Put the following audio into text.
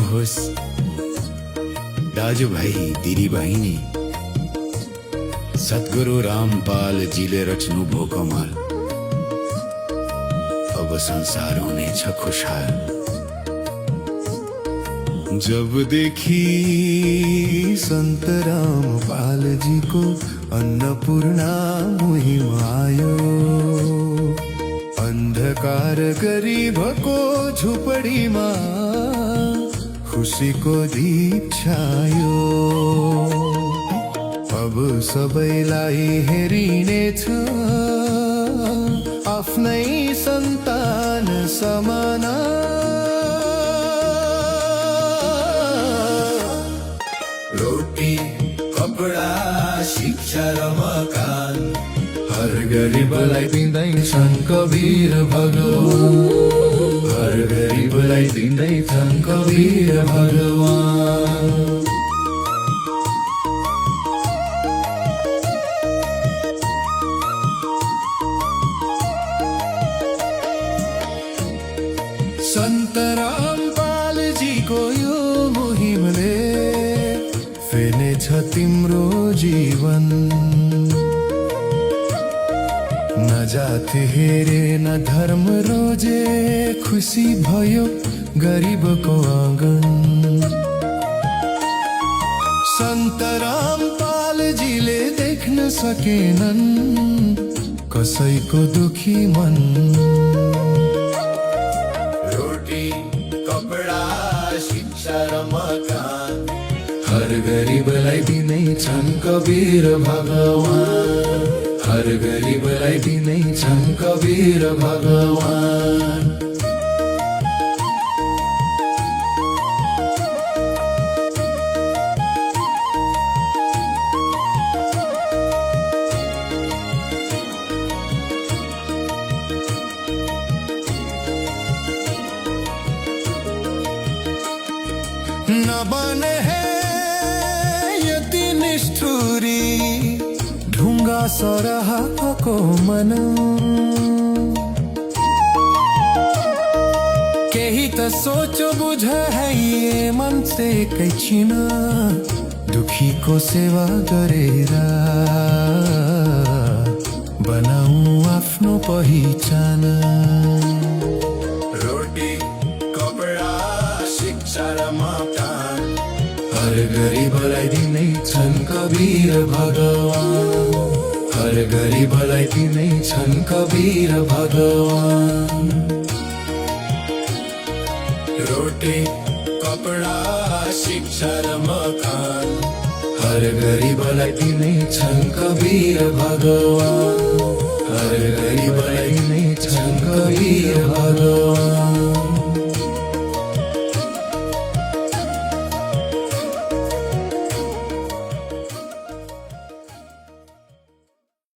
होस् दाजुभाइ दिदीबहिनी, सद्गुरु रामपाल जीले रच्नु भो कमाल। अब संसार हुनेछ खुशहाल। जब देखी संत रामपाल जी को अन्नपूर्णा मुहिम आयो, अंधकार गरीब को झुपड़ी माँ खुशी को दीप छायो। अब सबैलाई हेरिने छ आफ्नै सन्तान समाना। रोटी कपडा शिक्षा र मकान, हर गरिबलाई दिँदैछन् कबीर भगवान, हर गरिबलाई दिँदैछन् कबीर भगवान। सन्त रामपाल जीको यो मुहिमले फेर्नेछ तिम्रो जीवन। न जाति हेरे न धर्म रोजे, खुसी भयो गरिबको आँगन। सन्त रामपाल जीले देख्न सकेनन् कसैको दुखी मन। रोटी कपडा शिक्षा र मकान, हर गरिबलाई दिनै छन् कबीर भगवान, हर गरिबलाई दिनै छन् कबीर भगवान। न बने है यति निष्ठुरी ढुङ्गा सरहको मन। केही त सोच बुझ है ये मन से कैछिन, दुखी को सेवा गरेर बनाऊ आफ्नो पहिचान। रोटी कपडा शिक्षा र मकान, हर गरिबलाई दिनै छन् कबीर भगवान, हर गरिबलाई दिनै छन् कबीर भगवान। रोटी कपडा शिक्षा र मकान, हर गरिबलाई दिनै छन् कबीर भगवान, हर गरिबलाई दिनै छन् कबीर भगवान।